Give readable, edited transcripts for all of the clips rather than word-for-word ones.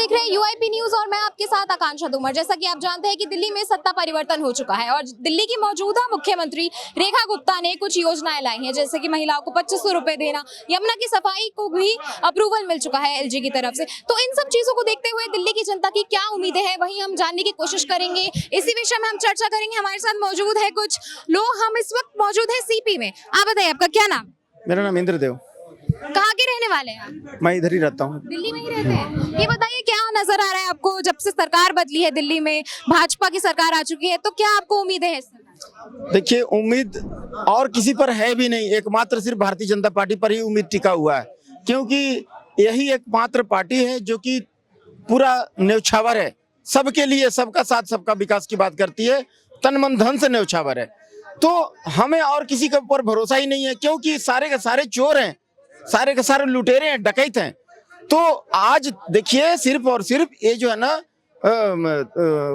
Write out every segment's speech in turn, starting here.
देख रहे हैं यूआईपी न्यूज और मैं आपके साथ आकांक्षा तोमर। जैसा कि आप जानते हैं कि दिल्ली में सत्ता परिवर्तन हो चुका है और दिल्ली की मौजूदा मुख्यमंत्री रेखा गुप्ता ने कुछ योजनाएं लाई हैं, जैसे कि महिलाओं को 2500 रुपए देना, यमुना की सफाई को भी अप्रूवल मिल चुका है एलजी की तरफ से। तो इन सब चीजों को देखते हुए दिल्ली की जनता की क्या उम्मीदें हैं, वही हम जानने की कोशिश करेंगे। इसी विषय में हम चर्चा करेंगे। हमारे साथ मौजूद है कुछ लोग। हम इस वक्त मौजूद है सीपी में। आप बताइए, आपका क्या नाम? मेरा नाम इंद्रदेव। कहाँ के रहने वाले हैं आप? मैं इधर ही रहता हूँ। दिल्ली में ही रहते हैं। ये बताइए, क्या नजर आ रहा है आपको जब से सरकार बदली है, दिल्ली में भाजपा की सरकार आ चुकी है, तो क्या आपको उम्मीदें हैं इस सरकार? देखिए, उम्मीद और किसी पर है भी नहीं, एकमात्र सिर्फ भारतीय जनता पार्टी पर ही उम्मीद टिका हुआ है, क्योंकि यही एकमात्र पार्टी है जो कि पूरा न्यौछावर है, सबके लिए, सबका साथ सबका विकास की बात करती है, तन मन धन से न्यौछावर है। तो हमें और किसी के ऊपर भरोसा ही नहीं है, क्योंकि सारे के सारे चोर हैं, सारे के सारे लुटेरे हैं, डकैत हैं। तो आज देखिए, सिर्फ और सिर्फ ये जो है ना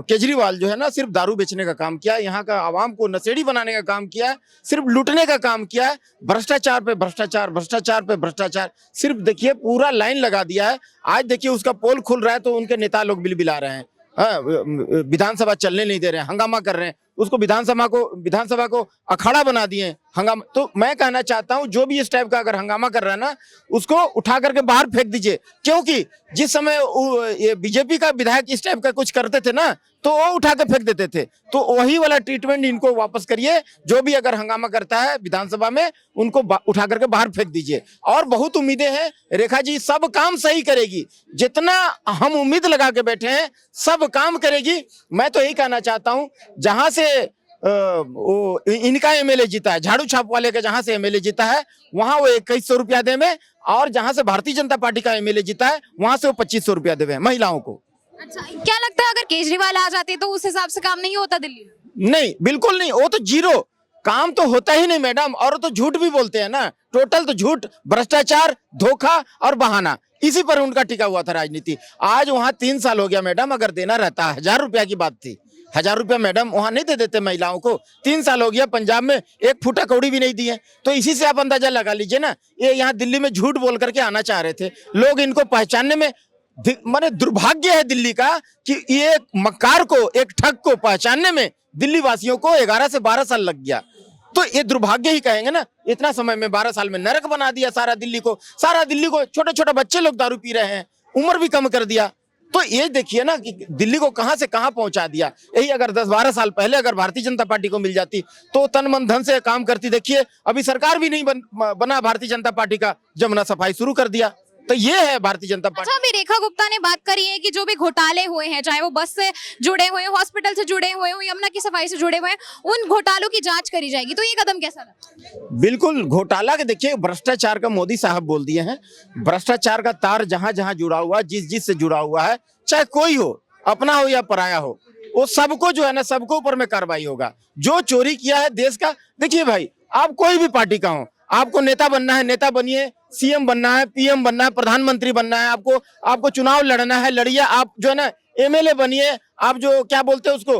केजरीवाल जो है ना, सिर्फ दारू बेचने का काम किया है, यहाँ का आवाम को नशेड़ी बनाने का काम किया है, सिर्फ लूटने का काम किया है, भ्रष्टाचार पे भ्रष्टाचार, भ्रष्टाचार पे भ्रष्टाचार, सिर्फ देखिए पूरा लाइन लगा दिया है। आज देखिए उसका पोल खुल रहा है तो उनके नेता लोग बिलबिला रहे हैं, विधानसभा चलने नहीं दे रहे हैं, हंगामा कर रहे हैं, उसको विधानसभा को अखाड़ा बना दिए हंगामा। तो मैं कहना चाहता हूं, जो भी इस टाइप का अगर हंगामा कर रहा है ना, उसको उठा करके बाहर फेंक दीजिए, क्योंकि जिस समय ये बीजेपी का विधायक इस टाइप का कुछ करते थे ना, तो वो उठा के फेंक देते थे। तो वही वाला ट्रीटमेंट इनको वापस करिए। जो भी अगर हंगामा करता है विधानसभा में, उनको उठा करके बाहर फेंक दीजिए। और बहुत उम्मीदें हैं, रेखा जी सब काम सही करेगी, जितना हम उम्मीद लगा के बैठे हैं सब काम करेगी। मैं तो यही कहना चाहता हूं, जहां से वो इनका एमएलए जीता है, झाड़ू छाप वाले का जहां से एमएलए जीता है, वहां वो 2100 रुपया देवे, और जहां से भारतीय जनता पार्टी का एमएलए जीता है, वहां से वो 2500 रुपया देवे महिलाओं को। अच्छा, क्या लगता है अगर केजरीवाल आ जाते तो उस हिसाब से काम नहीं होता दिल्ली में? नहीं, बिल्कुल नहीं, वो तो जीरो काम तो होता ही नहीं मैडम। और तो झूठ भी बोलते हैं ना, टोटल तो झूठ, भ्रष्टाचार, धोखा और बहाना, इसी पर उनका टिका हुआ था राजनीति। आज वहां 3 साल हो गया मैडम, अगर देना रहता 1000 रुपया की बात थी, 1000 रुपया मैडम वहां नहीं दे देते महिलाओं को। 3 साल हो गया, पंजाब में 1 फुटा कौड़ी भी नहीं दिए। तो इसी से आप अंदाजा लगा लीजिए ना, ये यहाँ दिल्ली में झूठ बोल करके आना चाह रहे थे लोग। इनको पहचानने में माने दुर्भाग्य है दिल्ली का कि ये मक्कार को, एक ठग को पहचानने में दिल्ली वासियों को 11 से 12 साल लग गया। तो ये दुर्भाग्य ही कहेंगे ना, इतना समय में 12 साल में नरक बना दिया सारा दिल्ली को। छोटे छोटे बच्चे लोग दारू पी रहे हैं, उम्र भी कम कर दिया। तो ये देखिए ना कि दिल्ली को कहां से कहां पहुंचा दिया। यही अगर 10-12 साल पहले अगर भारतीय जनता पार्टी को मिल जाती तो तन मन धन से काम करती। देखिए अभी सरकार भी नहीं बना भारतीय जनता पार्टी का, जमुना सफाई शुरू कर दिया। तो ये है भारतीय जनता पार्टी। अच्छा, अभी रेखा गुप्ता ने बात करी है कि जो भी घोटाले हुए हैं, चाहे वो बस से जुड़े हुए, हॉस्पिटल से जुड़े हुए, यमुना की सफाई से जुड़े हुए, उन घोटालों की जांच करी जाएगी। तो ये कदम कैसा लगा? बिल्कुल घोटाला के देखिए, भ्रष्टाचार का मोदी साहब बोल दिए हैं। भ्रष्टाचार का तार जहां जहां जुड़ा हुआ, जिस से जुड़ा हुआ है, चाहे कोई हो, अपना हो या पराया हो, वो सबको जो है ना, सबको ऊपर में कार्रवाई होगा। जो चोरी किया है देश का, देखिए भाई, आप कोई भी पार्टी का हो, आपको नेता बनना है, नेता बनिए, सीएम बनना है, पीएम बनना है, प्रधानमंत्री बनना है, आपको चुनाव लड़ना है, लड़िए। आप जो है ना एमएलए बनिए, आप जो क्या बोलते हैं उसको,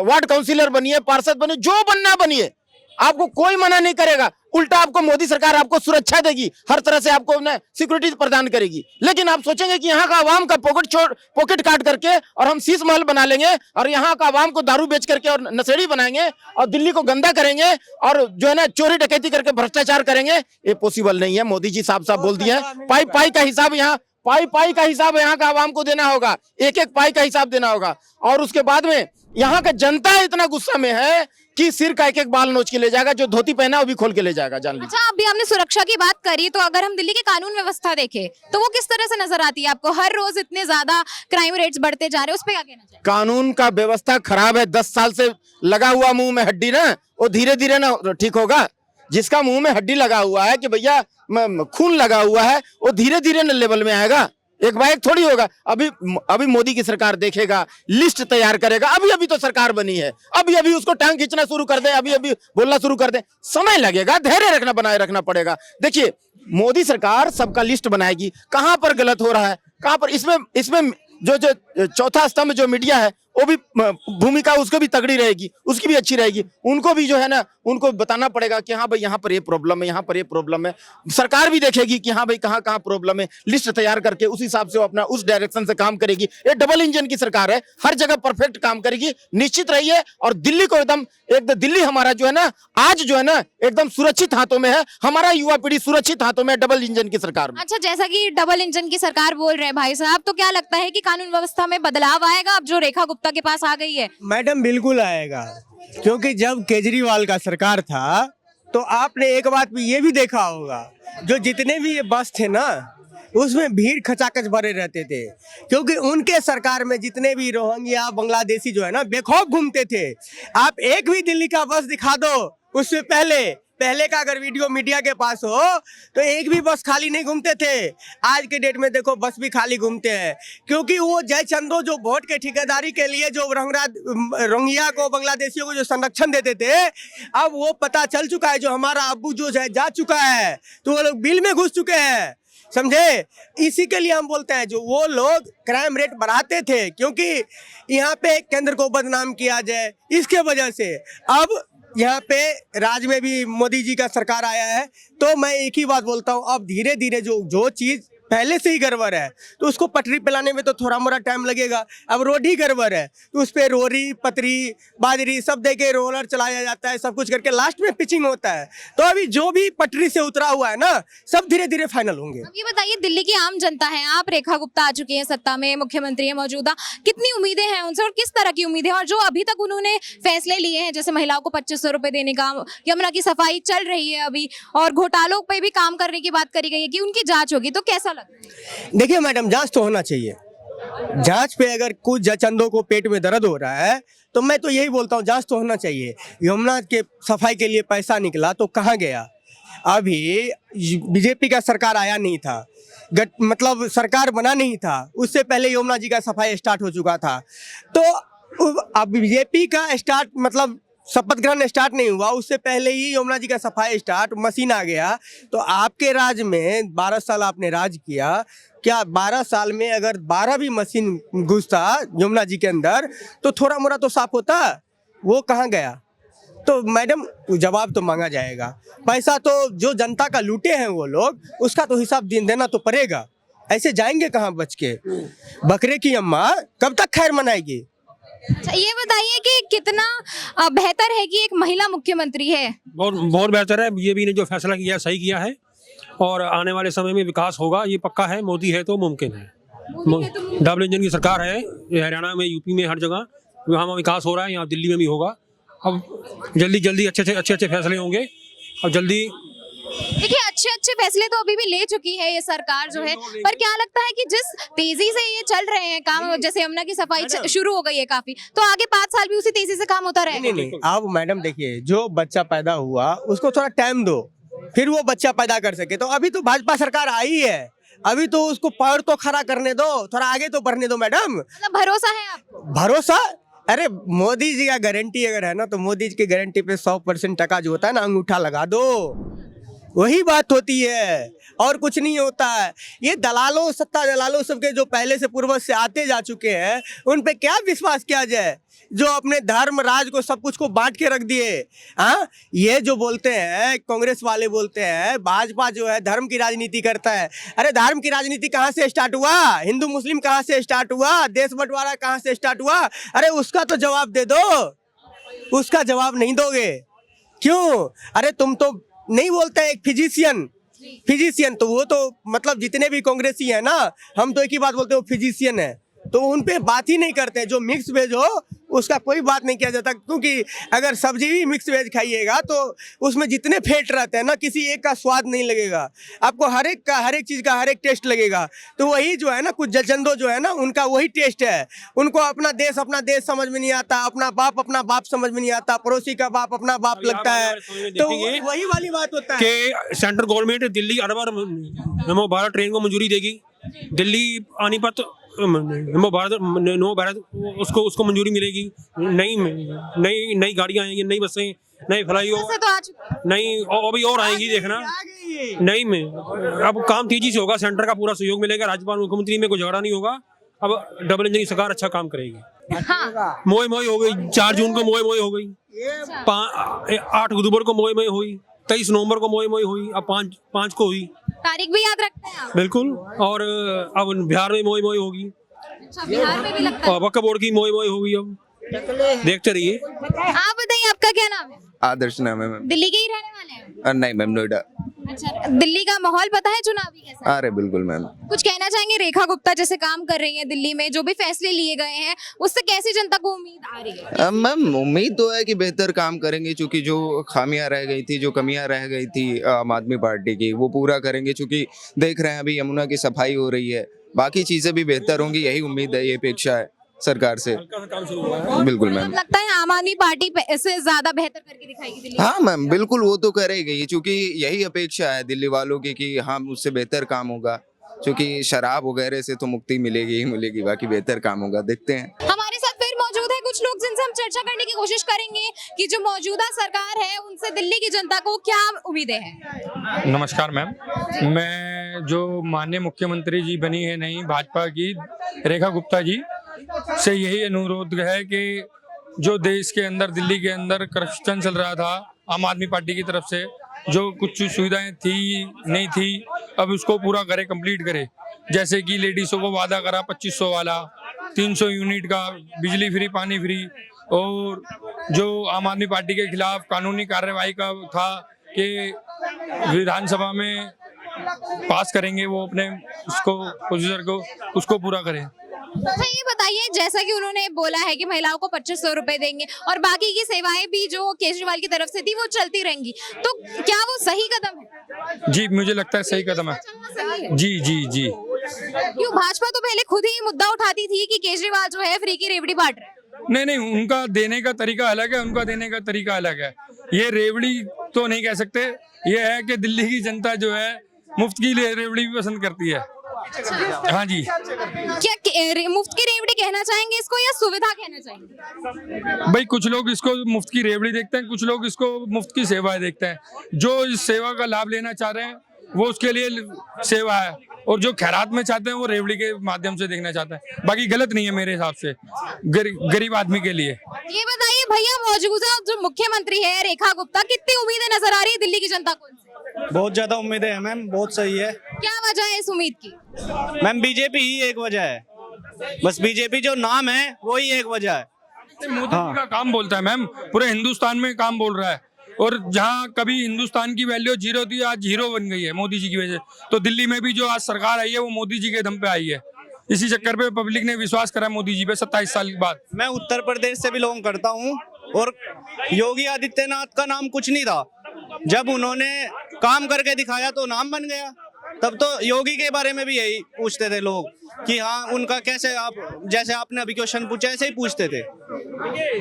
वार्ड काउंसिलर बनिए, पार्षद बनिए, जो बनना बनिए, आपको कोई मना नहीं करेगा। उल्टा आपको मोदी सरकार आपको सुरक्षा देगी, हर तरह से आपको ना सिक्योरिटी प्रदान करेगी। लेकिन आप सोचेंगे कि यहाँ का आवाम का पॉकेट काट करके और हम शीश महल बना लेंगे, और यहाँ का आवाम को दारू बेच करके और नशेड़ी बनाएंगे, और दिल्ली को गंदा करेंगे, और जो है ना चोरी डकैती करके भ्रष्टाचार करेंगे। ये पॉसिबल नहीं है। मोदी जी साफ साफ बोल दिए हैं, पाई का हिसाब यहाँ, पाई का हिसाब यहाँ का आवाम को देना होगा, एक पाई का हिसाब देना होगा। और उसके बाद में यहाँ का जनता इतना गुस्सा में है कि सिर का एक बाल नोच के ले जाएगा, जो धोती पहना वो भी खोल के ले जाएगा, जान लीजिए। अच्छा, अभी हमने सुरक्षा की बात करी, तो अगर हम दिल्ली की कानून व्यवस्था देखें तो वो किस तरह से नजर आती है आपको? हर रोज इतने ज्यादा क्राइम रेट्स बढ़ते जा रहे हैं, उस पर क्या कहना चाहिए? कानून का व्यवस्था खराब है। 10 साल से लगा हुआ मुंह में हड्डी ना, वो धीरे धीरे ना ठीक होगा। जिसका मुंह में हड्डी लगा हुआ है कि भैया खून लगा हुआ है, वो धीरे धीरे न लेवल में आएगा, एक बार एक थोड़ी होगा। अभी मोदी की सरकार देखेगा, लिस्ट तैयार करेगा। अभी तो सरकार बनी है, अभी उसको टांग खींचना शुरू कर दे, अभी बोलना शुरू कर दे, समय लगेगा, धैर्य बनाए रखना पड़ेगा। देखिए मोदी सरकार सबका लिस्ट बनाएगी, कहां पर गलत हो रहा है, कहां पर इसमें जो चौथा स्तंभ जो मीडिया है, वो भी भूमिका उसको भी तगड़ी रहेगी, उसकी भी अच्छी रहेगी। उनको भी जो है ना, उनको बताना पड़ेगा कि हाँ भाई यहाँ पर ये प्रॉब्लम है, यहाँ पर ये प्रॉब्लम है। सरकार भी देखेगी कि हाँ भाई कहाँ कहाँ प्रॉब्लम है, लिस्ट तैयार करके उस हिसाब से वो अपना उस डायरेक्शन से काम करेगी। ये डबल इंजन की सरकार है, हर जगह परफेक्ट काम करेगी, निश्चित रहिए। और दिल्ली को एकदम दिल्ली हमारा जो है ना आज जो है ना एकदम सुरक्षित हाथों में है, हमारा युवा पीढ़ी सुरक्षित हाथों में है डबल इंजन की सरकार में। अच्छा, जैसा कि डबल इंजन की सरकार बोल रहे हैं भाई साहब, तो क्या लगता है कि कानून व्यवस्था में बदलाव आएगा अब जो रेखा गुप्ता के पास आ गई है? मैडम बिल्कुल आएगा, क्योंकि जब केजरीवाल का सरकार था तो आपने एक बात भी ये भी देखा होगा, जो जितने भी ये बस थे ना उसमें भीड़ खचाखच भरे रहते थे, क्योंकि उनके सरकार में जितने भी रोहिंग्या बांग्लादेशी जो है ना बेखौफ घूमते थे। आप एक भी दिल्ली का बस दिखा दो, उससे पहले का अगर वीडियो मीडिया के पास हो तो एक भी बस खाली नहीं घूमते थे। आज के डेट में देखो बस भी खाली घूमते हैं, क्योंकि वो जय चंदो जो वोट के ठेकेदारी के लिए जो रोहिंग्या को बांग्लादेशियों को जो संरक्षण देते थे, अब वो पता चल चुका है, जो हमारा अब्बू जो है जा चुका है, तो वो लोग बिल में घुस चुके हैं, समझे। इसी के लिए हम बोलते हैं जो वो लोग क्राइम रेट बढ़ाते थे, क्योंकि यहाँ पे केंद्र को बदनाम किया जाए, इसके वजह से अब यहाँ पे राज्य में भी मोदी जी का सरकार आया है। तो मैं एक ही बात बोलता हूँ, अब धीरे धीरे जो चीज़ पहले से ही गड़बड़ है तो उसको पटरी पे लाने में तो थोड़ा मोड़ा टाइम लगेगा। अब रोड ही गड़बड़ है तो उस पर रोरी पतरी बाजरी सब दे के रोलर चलाया जाता है, सब कुछ करके लास्ट में पिचिंग होता है। तो अभी जो भी पटरी से उतरा हुआ है ना सब धीरे धीरे फाइनल होंगे। अब ये बताइए, दिल्ली की आम जनता है, आप रेखा गुप्ता आ चुकी हैं सत्ता में, मुख्यमंत्री है मौजूदा, कितनी उम्मीदें हैं उनसे और किस तरह की उम्मीदें, और जो अभी तक उन्होंने फैसले लिए हैं जैसे महिलाओं को 2500 रुपए देने का, यमुना की सफाई चल रही है अभी, और घोटालों पे भी काम करने की बात करी गई है कि उनकी जांच होगी, तो कैसा लगता है? देखिए मैडम, जांच तो होना चाहिए। जांच पे अगर कुछ जचंदों को पेट में दर्द हो रहा है तो मैं तो यही बोलता हूँ जांच तो होना चाहिए। यमुना के सफाई के लिए पैसा निकला तो कहाँ गया? अभी बीजेपी का सरकार आया नहीं था, मतलब सरकार बना नहीं था, उससे पहले यमुना जी का सफाई स्टार्ट हो चुका था। तो अब बीजेपी का स्टार्ट मतलब शपथ ग्रहण स्टार्ट नहीं हुआ, उससे पहले ही यमुना जी का सफाई स्टार्ट, मशीन आ गया। तो आपके राज में 12 साल आपने राज किया, क्या 12 साल में अगर 12 भी मशीन घुसता यमुना जी के अंदर तो थोड़ा मोड़ा तो साफ होता, वो कहाँ गया? तो मैडम जवाब तो मांगा जाएगा। पैसा तो जो जनता का लूटे हैं वो लोग, उसका तो हिसाब देना तो पड़ेगा। ऐसे जाएंगे कहाँ बच के? बकरे की अम्मा कब तक खैर मनाएगी? अच्छा, ये बताइए कि कितना बेहतर है कि एक महिला मुख्यमंत्री है? बहुत बेहतर है। बीजेपी ने जो फैसला किया है सही किया है, और आने वाले समय में विकास होगा, ये पक्का है। मोदी है तो मुमकिन है। डबल इंजन की सरकार है, हरियाणा में, यूपी में, हर जगह वहाँ विकास हो रहा है, यहाँ दिल्ली में भी होगा। अब जल्दी अच्छे फैसले होंगे। अब जल्दी देखिए, अच्छे फैसले तो अभी भी ले चुकी है ये सरकार जो है, पर क्या लगता है कि जिस तेजी से ये चल रहे हैं काम, जैसे यमुना की सफाई शुरू हो गई है काफी, तो आगे 5 साल भी उसी तेजी से काम होता रहेगा? नहीं, अब मैडम देखिए, जो बच्चा पैदा हुआ उसको थोड़ा टाइम दो, फिर वो बच्चा पैदा कर सके। तो अभी तो भाजपा सरकार आई है, अभी तो उसको पैर तो खड़ा करने दो, थोड़ा आगे तो बढ़ने दो मैडम। मतलब भरोसा है आपको? भरोसा, अरे मोदी जी का गारंटी अगर है ना तो मोदी जी की गारंटी पे 100% टका जो होता है ना, अंगूठा लगा दो, वही बात होती है, और कुछ नहीं होता है। ये दलालों, सत्ता दलालों सबके जो पहले से पूर्वज से आते जा चुके हैं, उन पे क्या विश्वास किया जाए, जो अपने धर्म राज को सब कुछ को बांट के रख दिए। हाँ, ये जो बोलते हैं कांग्रेस वाले, बोलते हैं भाजपा जो है धर्म की राजनीति करता है। अरे धर्म की राजनीति कहाँ से स्टार्ट हुआ? हिंदू मुस्लिम कहाँ से स्टार्ट हुआ? देश बंटवारा कहाँ से स्टार्ट हुआ? अरे उसका तो जवाब दे दो। उसका जवाब नहीं दोगे क्यों? अरे तुम तो नहीं बोलते एक फिजिशियन, तो वो तो मतलब जितने भी कांग्रेसी है ना, हम तो एक ही बात बोलते हैं, वो फिजिशियन है, तो उन पे बात ही नहीं करते। जो मिक्स वेज हो उसका कोई बात नहीं किया जाता, क्योंकि अगर सब्जी भी मिक्स वेज खाइएगा तो उसमें जितने फैट रहते हैं ना, किसी एक का स्वाद नहीं लगेगा आपको, हर एक चीज़ का हर एक टेस्ट लगेगा। तो वही जो है ना, कुछ जचंदो जो है ना, उनका वही टेस्ट है। उनको अपना देश समझ में नहीं आता, अपना बाप समझ में नहीं आता, पड़ोसी का बाप अपना बाप लगता है। तो वही वाली बात होता है कि सेंट्रल गवर्नमेंट दिल्ली अरबर नमो भारत ट्रेन को मंजूरी देगी, दिल्ली पानीपत नमो भारत उसको मंजूरी मिलेगी, नई गाड़ियां आएंगी, नई बसें, नए फ्लाईओवर तो नई, और अभी और आएंगी, देखना। नहीं में अब काम तेजी से होगा, सेंटर का पूरा सहयोग मिलेगा, राज्यपाल मुख्यमंत्री में कोई झगड़ा नहीं होगा। अब डबल इंजन की सरकार अच्छा काम करेगी। हाँ, मोए हो गई, 4 जून को मोए हो गई। 8 अक्टूबर को मोई हुई, 23 नवंबर को मोई हुई, अब 5 को हुई। तारीख भी याद रखते हैं आप? बिल्कुल। और अब बिहार में मोई होगी, अच्छा, बिहार में भी लगता है। और वक्फ बोर्ड की मोई होगी। अब देखते रहिए। आप बताइए, आपका क्या नाम है? आदर्श नाम है मैम। दिल्ली के ही रहने वाले हैं? नहीं मैम, नोएडा। अच्छा, दिल्ली का माहौल पता है चुनावी कैसा है? अरे बिल्कुल मैम। कुछ कहना चाहेंगे? रेखा गुप्ता जैसे काम कर रही हैं दिल्ली में, जो भी फैसले लिए गए हैं उससे कैसी जनता को उम्मीद आ रही है? मैम उम्मीद तो है कि बेहतर काम करेंगे, क्योंकि जो खामियां रह गई थी, जो कमियां रह गई थी आम आदमी पार्टी की, वो पूरा करेंगे। क्योंकि देख रहे हैं अभी यमुना की सफाई हो रही है, बाकी चीजें भी बेहतर होंगी, यही उम्मीद है, ये अपेक्षा है सरकार से। बिल्कुल मैम। लगता है आम आदमी पार्टी से ज्यादा बेहतर करके दिखाएगी दिल्ली? हाँ मैम, बिल्कुल वो तो करेगी, क्योंकि यही अपेक्षा है दिल्ली वालों की कि हाँ उससे बेहतर काम होगा। क्योंकि शराब वगैरह से तो मुक्ति मिलेगी ही मिलेगी, बाकी बेहतर काम होगा। देखते हैं। हमारे साथ फिर मौजूद है कुछ लोग जिनसे हम चर्चा करने की कोशिश करेंगे कि जो मौजूदा सरकार है उनसे दिल्ली की जनता को क्या उम्मीदें हैं। नमस्कार मैम, मैं जो माननीय मुख्यमंत्री जी बनी है नई भाजपा की रेखा गुप्ता जी से यही अनुरोध है कि जो देश के अंदर, दिल्ली के अंदर करप्शन चल रहा था आम आदमी पार्टी की तरफ से, जो कुछ सुविधाएं थी नहीं थी, अब उसको पूरा करे, कंप्लीट करे। जैसे कि लेडीज़ों को वादा करा 2500 वाला, 300 यूनिट का बिजली फ्री, पानी फ्री, और जो आम आदमी पार्टी के खिलाफ कानूनी कार्रवाई का था कि विधानसभा में पास करेंगे वो अपने उसको प्रोसीजर को, उसको पूरा करें। अच्छा, ये बताइए, जैसा कि उन्होंने बोला है कि महिलाओं को 2500 रुपए देंगे और बाकी की सेवाएं भी जो केजरीवाल की तरफ से थी वो चलती रहेंगी, तो क्या वो सही कदम है? जी, मुझे लगता है सही कदम है। सही है। जी जी जी। क्यों भाजपा तो पहले खुद ही मुद्दा उठाती थी कि केजरीवाल जो है फ्री की रेवड़ी बांट रहे हैं। नहीं, उनका देने का तरीका अलग है, उनका देने का तरीका अलग है। ये रेवड़ी तो नहीं कह सकते, ये है कि दिल्ली की जनता जो है मुफ्त की रेवड़ी भी पसंद करती है। हाँ जी। क्या मुफ्त की रेवड़ी कहना चाहेंगे इसको या सुविधा कहना चाहेंगे? भाई कुछ लोग इसको मुफ्त की रेवड़ी देखते हैं, कुछ लोग इसको मुफ्त की सेवाएं देखते हैं। जो इस सेवा का लाभ लेना चाह रहे हैं वो उसके लिए सेवा है, और जो खैरात में चाहते हैं वो रेवड़ी के माध्यम से देखना चाहते हैं। बाकी गलत नहीं है मेरे हिसाब से, गरीब आदमी के लिए। ये बताइए भैया, मौजूदा जो मुख्यमंत्री है रेखा गुप्ता, कितनी उम्मीदें नजर आ रही है दिल्ली की जनता को उनसे? बहुत ज्यादा उम्मीदें हैं मैम, बहुत सही है क्या वजह है इस उम्मीद की? मैम। बीजेपी ही एक वजह है, बस बीजेपी जो नाम है वही एक वजह है। मोदी जी का काम बोलता है मैम, पूरे हिंदुस्तान में काम बोल रहा है, और जहाँ कभी हिंदुस्तान की वैल्यू 0 थी आज 0 बन गई है मोदी जी की वजह से। तो दिल्ली में भी जो आज सरकार आई है वो मोदी जी के दम पे आई है। इसी चक्कर पे पब्लिक ने विश्वास करा मोदी जी पे 27 साल के बाद। मैं उत्तर प्रदेश से बिलोंग करता हूँ, और योगी आदित्यनाथ का नाम कुछ नहीं था, जब उन्होंने काम करके दिखाया तो नाम बन गया। तब तो योगी के बारे में भी यही पूछते थे लोग कि हाँ उनका कैसे, आप जैसे आपने अभी क्वेश्चन पूछा ऐसे ही पूछते थे।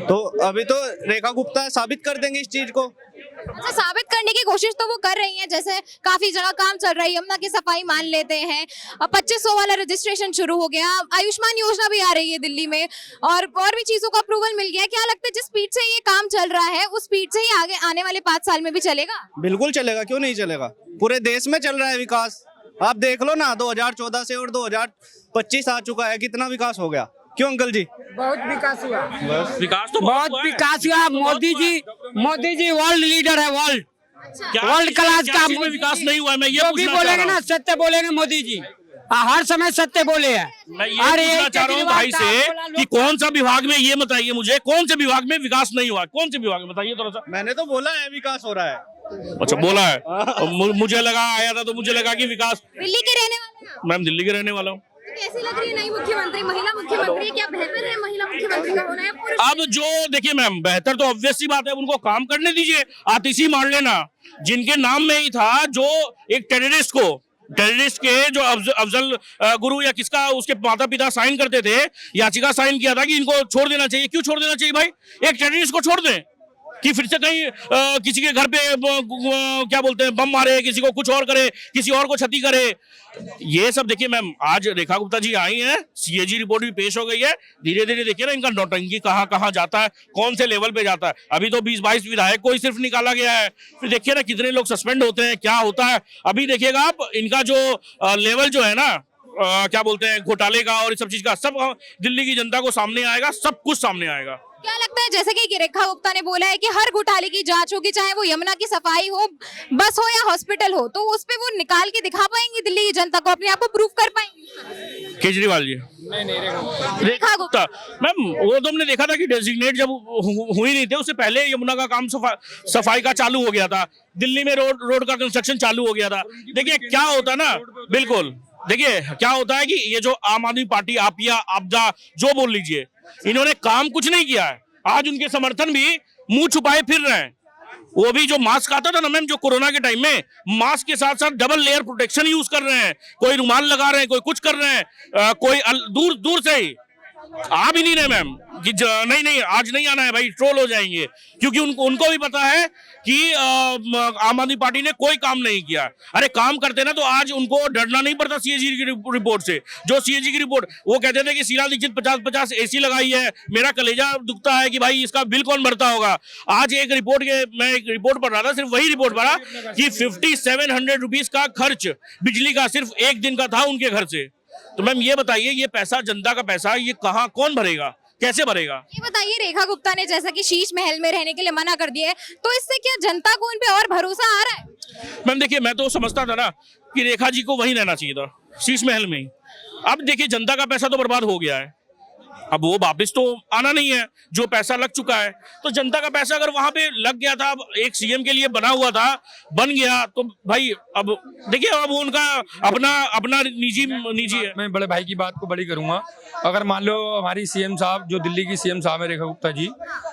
तो अभी तो रेखा गुप्ता साबित कर देंगे इस चीज को। अच्छा, साबित करने की कोशिश तो वो कर रही हैं, जैसे काफी जगह काम चल रहा है, यमुना की सफाई मान लेते हैं, 2500 वाला रजिस्ट्रेशन शुरू हो गया, आयुष्मान योजना भी आ रही है दिल्ली में, और भी चीजों का अप्रूवल मिल गया। क्या लगता है जिस स्पीड से ये काम चल रहा है उस स्पीड से ही आगे आने वाले 5 साल में भी चलेगा? बिल्कुल चलेगा, क्यों नहीं चलेगा। पूरे देश में चल रहा है विकास, आप देख लो ना, 2014 से और 2025 आ चुका है, कितना विकास हो गया। क्यों अंकल जी? बहुत विकास हुआ, विकास तो बहुत विकास हुआ। मोदी जी वर्ल्ड लीडर है, वर्ल्ड क्लास का। विकास नहीं हुआ, मैं ये जो भी बोलेंगे ना सत्य बोलेंगे मोदी जी, हर समय सत्य बोले हैं। मैं ये पूछना चाह रहा हूँ भाई से कि कौन सा विभाग में, ये बताइए मुझे, कौन से विभाग में विकास नहीं हुआ, कौन से विभाग में बताइए थोड़ा सा। मैंने तो बोला है विकास हो रहा है। अच्छा, बोला है। मुझे लगा, आया था तो मुझे लगा कि विकास। दिल्ली के रहने वाले हैं? मैम दिल्ली के रहने वाला हूँ। तो कैसी लग रही है नई मुख्यमंत्री, महिला मुख्यमंत्री? क्या बेहतर है महिला मुख्यमंत्री का होना है? अब जो देखिए मैम, बेहतर तो ऑब्वियस सी बात है, उनको काम करने दीजिए, आतिशी मार लेना। जिनके नाम में ही था, जो एक टेररिस्ट के जो अफजल गुरु या किसका, उसके माता पिता साइन करते थे, याचिका साइन किया था कि इनको छोड़ देना चाहिए। क्यों छोड़ देना चाहिए भाई? एक टेररिस्ट को छोड़ दें कि फिर से कहीं किसी के घर पे क्या बोलते हैं बम मारे, किसी को कुछ और करे, किसी और को क्षति करे। ये सब देखिए मैम, आज रेखा गुप्ता जी आई हैं, सीएजी रिपोर्ट भी पेश हो गई है। धीरे धीरे देखिए ना इनका नौटंकी कहाँ जाता है, कौन से लेवल पे जाता है। अभी तो 20-22 विधायक को ही सिर्फ निकाला गया है, फिर देखिए ना कितने लोग सस्पेंड होते हैं, क्या होता है। अभी देखिएगा आप, इनका जो लेवल जो है ना, क्या बोलते हैं घोटाले का और इस सब चीज का, सब दिल्ली की जनता को सामने आएगा, सब कुछ सामने आएगा। क्या लगता है, जैसे कि रेखा गुप्ता ने बोला है कि हर घोटाले की जांच होगी, चाहे वो यमुना की सफाई हो, बस हो या हॉस्पिटल हो, तो उस पे वो निकाल के दिखा पाएंगी दिल्ली की जनता को, अपने आप को प्रूव कर पाएंगी? केजरीवाल जी रेखा गुप्ता। मैम वो तो हमने देखा था कि डेजिग्नेट जब हुई नहीं थे उससे पहले यमुना का काम सफाई का चालू हो गया था, दिल्ली में रोड का कंस्ट्रक्शन चालू हो गया था। देखिए क्या होता है ना, बिल्कुल देखिए क्या होता है कि ये जो आम आदमी पार्टी आपिया आपदा जो बोल लीजिए, इन्होंने काम कुछ नहीं किया है। आज उनके समर्थन भी मुंह छुपाए फिर रहे हैं। वो भी जो मास्क आता था ना मैम, जो कोरोना के टाइम में, मास्क के साथ साथ डबल लेयर प्रोटेक्शन यूज कर रहे हैं, कोई रुमाल लगा रहे हैं, कोई कुछ कर रहे हैं, कोई दूर दूर से ही आ भी नहीं रहे मैम कि नहीं आज नहीं आना है भाई, ट्रोल हो जाएंगे, क्योंकि उनको भी पता है कि आम आदमी पार्टी ने कोई काम नहीं किया। अरे काम करते ना तो आज उनको डरना नहीं पड़ता सीएजी की रिपोर्ट से। जो सीएजी की रिपोर्ट वो कहते थे कि शीला दीक्षित 50-50 एसी लगाई है, मेरा कलेजा दुखता है कि भाई इसका बिल कौन भरता होगा। आज मैं एक रिपोर्ट पढ़ रहा था, सिर्फ वही रिपोर्ट पढ़ा कि 5700 रुपीज का खर्च बिजली का सिर्फ एक दिन का था उनके घर से। तो मैम ये बताइए, ये पैसा जनता का पैसा, ये कहाँ कौन भरेगा, कैसे भरेगा? ये बताइए, रेखा गुप्ता ने जैसा कि शीश महल में रहने के लिए मना कर दिया है, तो इससे क्या जनता को उन पे और भरोसा आ रहा है? मैम देखिए, मैं तो समझता था ना कि रेखा जी को वहीं रहना चाहिए था, शीश महल में ही। अब देखिए जनता का पैसा तो बर्बाद हो गया है, अब वो वापस तो आना नहीं है, जो पैसा लग चुका है। तो जनता का पैसा अगर वहां पे लग गया था, एक सीएम के लिए बना हुआ था, बन गया, तो भाई अब देखिए अब उनका अपना निजी है। मैं बड़े भाई की बात को बड़ी करूंगा। अगर मान लो हमारी सीएम साहब, जो दिल्ली की सीएम साहब है रेखा गुप्ता जी,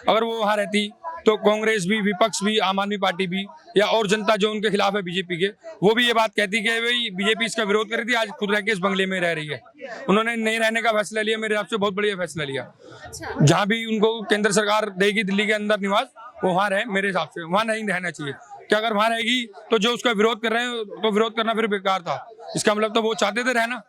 अगर वो वहाँ रहती तो कांग्रेस भी, विपक्ष भी, आम आदमी पार्टी भी, या और जनता जो उनके खिलाफ है बीजेपी के, वो भी ये बात कहती कि भाई बीजेपी इसका विरोध कर रही थी, आज खुद रह के इस बंगले में रह रही है। उन्होंने नहीं रहने का फैसला लिया, मेरे हिसाब से बहुत बढ़िया फैसला लिया। जहाँ भी उनको केंद्र सरकार देगी दिल्ली के अंदर निवास, वो वहाँ रहे, मेरे हिसाब से वहाँ नहीं रहना चाहिए। क्या अगर वहाँ रहेगी तो जो उसका विरोध कर रहे हैं तो विरोध करना फिर बेकार था। इसका मतलब तो वो चाहते थे रहना।